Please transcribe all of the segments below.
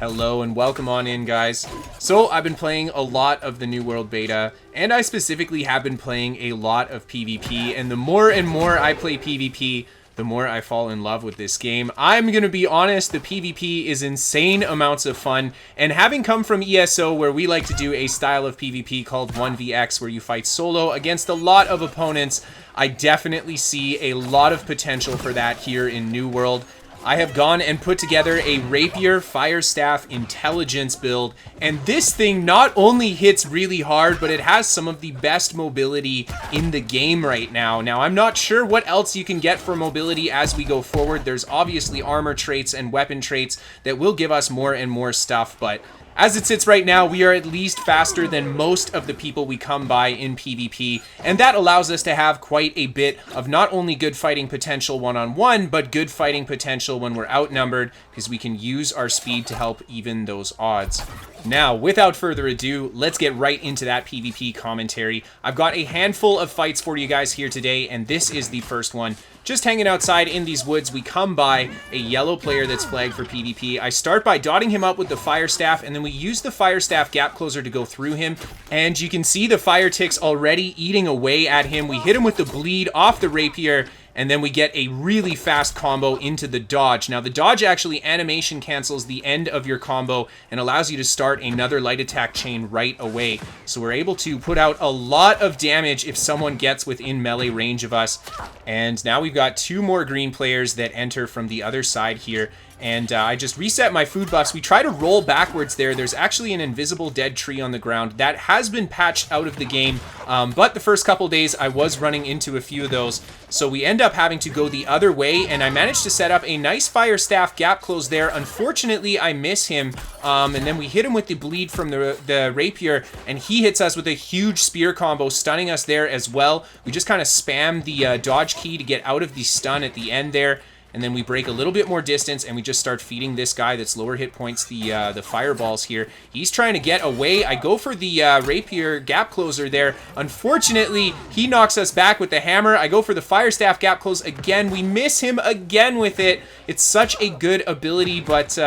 Hello and welcome on in, guys. So I've been playing a lot of the New World Beta, and I specifically have been playing a lot of PvP, and the more and more I play PvP, the more I fall in love with this game. I'm gonna be honest, the PvP is insane amounts of fun, and having come from ESO, where we like to do a style of PvP called 1vx, where you fight solo against a lot of opponents, I definitely see a lot of potential for that here in New World. I have gone and put together a Rapier Fire Staff Intelligence build, and this thing not only hits really hard, but it has some of the best mobility in the game right now. Now, I'm not sure what else you can get for mobility as we go forward. There's obviously armor traits and weapon traits that will give us more and more stuff, but as it sits right now, we are at least faster than most of the people we come by in PvP, and that allows us to have quite a bit of not only good fighting potential one-on-one, but good fighting potential when we're outnumbered, because we can use our speed to help even those odds. Now, without further ado, let's get right into that PvP commentary. I've got a handful of fights for you guys here today, and this is the first one. Just hanging outside in these woods, we come by a yellow player that's flagged for PvP. I start by dotting him up with the Fire Staff, and then we use the Fire Staff Gap Closer to go through him. And you can see the fire ticks already eating away at him. We hit him with the bleed off the Rapier, and then we get a really fast combo into the dodge. Now, the dodge actually animation cancels the end of your combo and allows you to start another light attack chain right away. So we're able to put out a lot of damage if someone gets within melee range of us. And now we've got two more green players that enter from the other side here. And I just reset my food buffs. We try to roll backwards there. There's actually an invisible dead tree on the ground. That has been patched out of the game, but the first couple days I was running into a few of those. So we end up having to go the other way, and I managed to set up a nice Fire Staff Gap Close there. Unfortunately, I miss him, and then we hit him with the bleed from the Rapier, and he hits us with a huge spear combo, stunning us there as well. We just kind of spam the dodge key to get out of the stun at the end there. And then we break a little bit more distance, and we just start feeding this guy that's lower hit points the fireballs here. He's trying to get away. I go for the Rapier Gap Closer there. Unfortunately, he knocks us back with the hammer. I go for the Fire Staff Gap Close again. We miss him again with it. It's such a good ability, but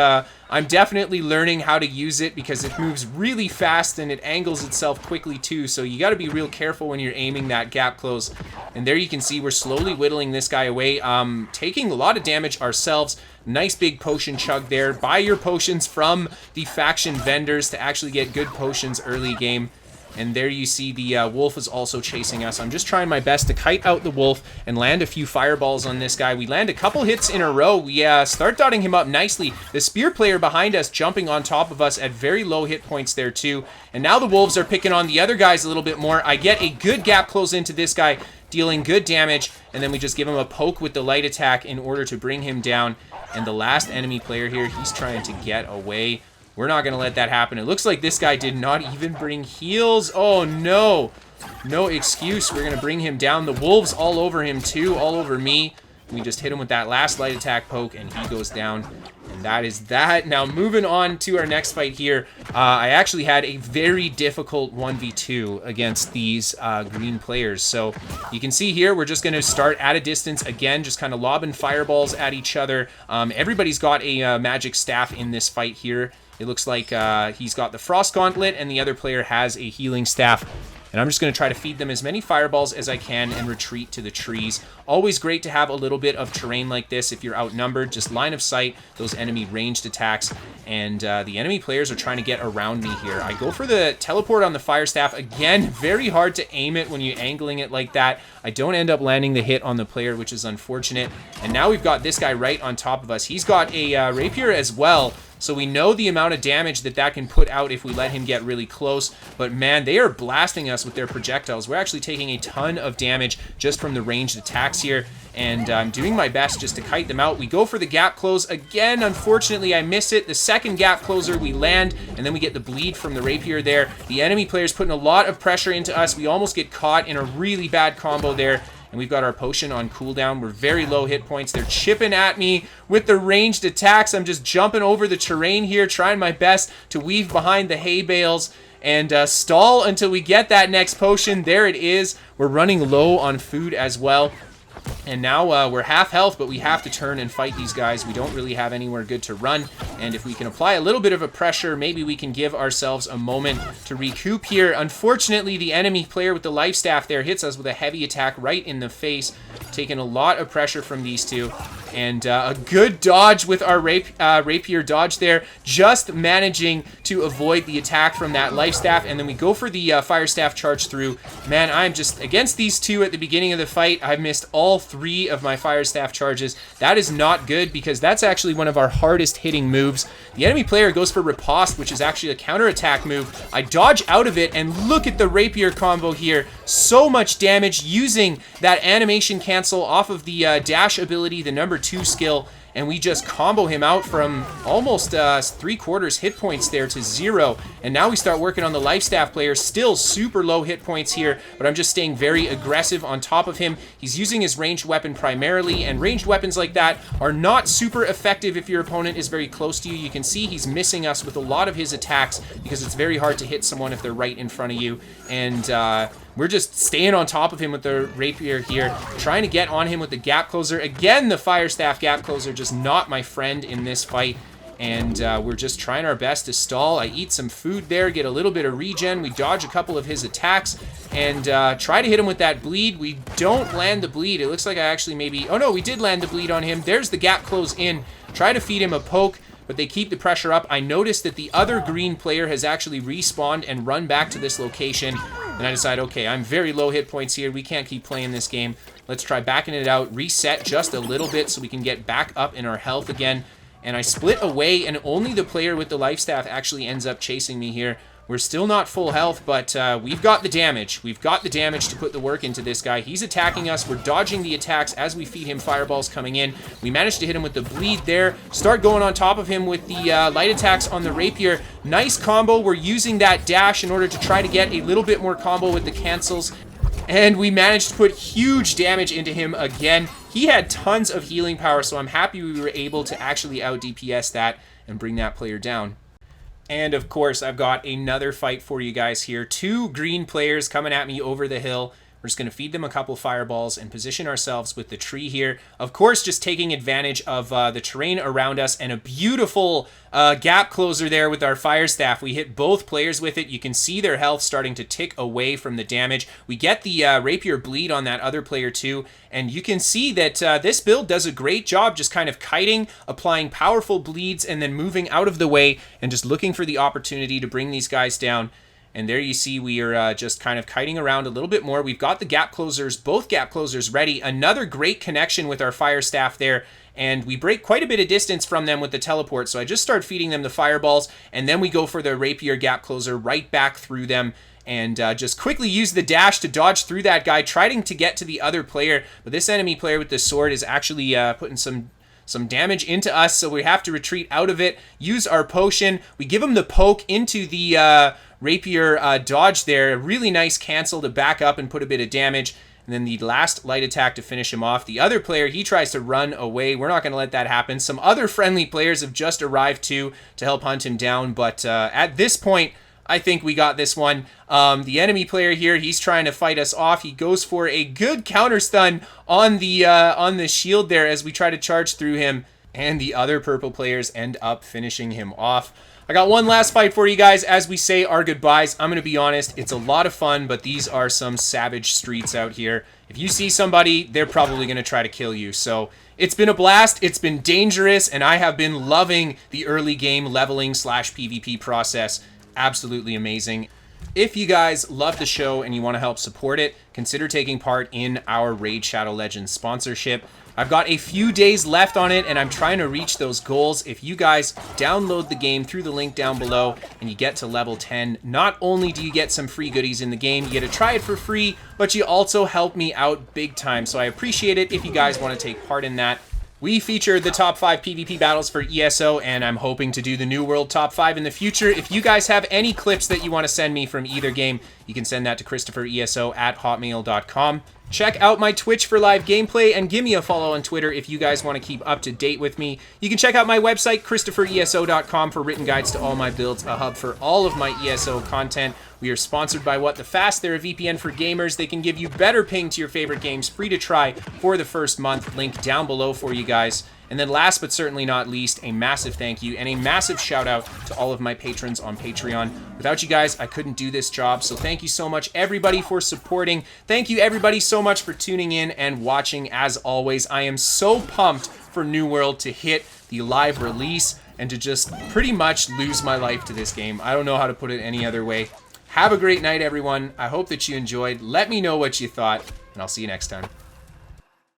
I'm definitely learning how to use it because it moves really fast and it angles itself quickly too, so you got to be real careful when you're aiming that gap close. And there you can see we're slowly whittling this guy away, taking a lot of damage ourselves. Nice big potion chug there. Buy your potions from the faction vendors to actually get good potions early game. And there you see the wolf is also chasing us. I'm just trying my best to kite out the wolf and land a few fireballs on this guy. We land a couple hits in a row. We start dotting him up nicely. The spear player behind us jumping on top of us at very low hit points there too. And now the wolves are picking on the other guys a little bit more. I get a good gap close into this guy, dealing good damage, and then we just give him a poke with the light attack in order to bring him down. And the last enemy player here, he's trying to get away. We're not going to let that happen. It looks like this guy did not even bring heals. Oh, no. No excuse. We're going to bring him down. The wolves all over him, too. All over me. We just hit him with that last light attack poke, and he goes down. And that is that. Now, moving on to our next fight here. I actually had a very difficult 1v2 against these green players. So you can see here, we're just going to start at a distance again, just kind of lobbing fireballs at each other. Everybody's got a magic staff in this fight here. It looks like he's got the Frost Gauntlet, and the other player has a healing staff. And I'm just going to try to feed them as many fireballs as I can and retreat to the trees. Always great to have a little bit of terrain like this if you're outnumbered. Just line of sight those enemy ranged attacks. And the enemy players are trying to get around me here. I go for the teleport on the Fire Staff. Again, very hard to aim it when you're angling it like that. I don't end up landing the hit on the player, which is unfortunate. And now we've got this guy right on top of us. He's got a Rapier as well. So we know the amount of damage that can put out if we let him get really close. But man, they are blasting us with their projectiles. We're actually taking a ton of damage just from the ranged attacks here. And I'm doing my best just to kite them out. We go for the gap close. Again, unfortunately, I miss it. The second gap closer, we land, and then we get the bleed from the Rapier there. The enemy player's putting a lot of pressure into us. We almost get caught in a really bad combo there. And we've got our potion on cooldown. We're very low hit points. They're chipping at me with the ranged attacks. I'm just jumping over the terrain here, trying my best to weave behind the hay bales and stall until we get that next potion. There it is. We're running low on food as well. And now we're half health, but we have to turn and fight these guys. We don't really have anywhere good to run. And if we can apply a little bit of a pressure, maybe we can give ourselves a moment to recoup here. Unfortunately, the enemy player with the life staff there hits us with a heavy attack right in the face, taking a lot of pressure from these two. And a good dodge with our rapier dodge there, just managing to avoid the attack from that life staff. And then we go for the fire staff charge through. Man, I'm just against these two at the beginning of the fight. I missed all 3 of my fire staff charges. That is not good because that's actually one of our hardest hitting moves. The enemy player goes for riposte, which is actually a counterattack move. I dodge out of it, and look at the rapier combo here. So much damage using that animation cancel off of the dash ability, the number 2 skill, and we just combo him out from almost 3/4 hit points there to 0. And now we start working on the life staff player, still super low hit points here, but I'm just staying very aggressive on top of him. He's using his ranged weapon primarily, and ranged weapons like that are not super effective if your opponent is very close to you. You can see he's missing us with a lot of his attacks because it's very hard to hit someone if they're right in front of you. And we're just staying on top of him with the rapier here, trying to get on him with the gap closer. Again, the fire staff gap closer, just not my friend in this fight. And we're just trying our best to stall. I eat some food there, get a little bit of regen. We dodge a couple of his attacks and try to hit him with that bleed. We don't land the bleed. It looks like I actually maybe... Oh no, we did land the bleed on him. There's the gap close in. Try to feed him a poke, but they keep the pressure up. I noticed that the other green player has actually respawned and run back to this location. And I decide, okay, I'm very low hit points here. We can't keep playing this game. Let's try backing it out, reset just a little bit so we can get back up in our health again. And I split away, and only the player with the life staff actually ends up chasing me here. We're still not full health, but we've got the damage. We've got the damage to put the work into this guy. He's attacking us. We're dodging the attacks as we feed him fireballs coming in. We managed to hit him with the bleed there. Start going on top of him with the light attacks on the rapier. Nice combo. We're using that dash in order to try to get a little bit more combo with the cancels. And we managed to put huge damage into him again. He had tons of healing power, so I'm happy we were able to actually out DPS that and bring that player down. And of course, I've got another fight for you guys here. 2 green players coming at me over the hill. We're just going to feed them a couple fireballs and position ourselves with the tree here. Of course, just taking advantage of the terrain around us, and a beautiful gap closer there with our fire staff. We hit both players with it. You can see their health starting to tick away from the damage. We get the rapier bleed on that other player too, and you can see that this build does a great job just kind of kiting, applying powerful bleeds, and then moving out of the way and just looking for the opportunity to bring these guys down. And there you see we are just kind of kiting around a little bit more. We've got the gap closers, both gap closers ready. Another great connection with our fire staff there. And we break quite a bit of distance from them with the teleport. So I just start feeding them the fireballs. And then we go for the rapier gap closer right back through them. And just quickly use the dash to dodge through that guy, trying to get to the other player. But this enemy player with the sword is actually putting some damage into us, so we have to retreat out of it, use our potion. We give him the poke into the rapier dodge there. A really nice cancel to back up and put a bit of damage. And then the last light attack to finish him off. The other player, he tries to run away. We're not going to let that happen. Some other friendly players have just arrived too to help hunt him down. But at this point, I think we got this one. The enemy player here, he's trying to fight us off. He goes for a good counter stun on the shield there as we try to charge through him. And the other purple players end up finishing him off. I got one last fight for you guys as we say our goodbyes. I'm going to be honest, it's a lot of fun, but these are some savage streets out here. If you see somebody, they're probably going to try to kill you. So it's been a blast, it's been dangerous, and I have been loving the early game leveling / PvP process. Absolutely amazing. If you guys love the show and you want to help support it, consider taking part in our Raid Shadow Legends sponsorship. I've got a few days left on it, and I'm trying to reach those goals. If you guys download the game through the link down below and you get to level 10, not only do you get some free goodies in the game, you get to try it for free, but you also help me out big time. So I appreciate it if you guys want to take part in that. We featured the top 5 PvP battles for ESO, and I'm hoping to do the New World top 5 in the future. If you guys have any clips that you want to send me from either game, you can send that to KristoferESO@hotmail.com. Check out my Twitch for live gameplay, and give me a follow on Twitter if you guys want to keep up to date with me. You can check out my website, KristoferESO.com, for written guides to all my builds, a hub for all of my ESO content. We are sponsored by What the Fast. They're a VPN for gamers. They can give you better ping to your favorite games, free to try for the first month. Link down below for you guys. And then last but certainly not least, a massive thank you and a massive shout out to all of my patrons on Patreon. Without you guys, I couldn't do this job. So thank you so much, everybody, for supporting. Thank you, everybody, so much for tuning in and watching. As always, I am so pumped for New World to hit the live release and to just pretty much lose my life to this game. I don't know how to put it any other way. Have a great night, everyone. I hope that you enjoyed. Let me know what you thought, and I'll see you next time.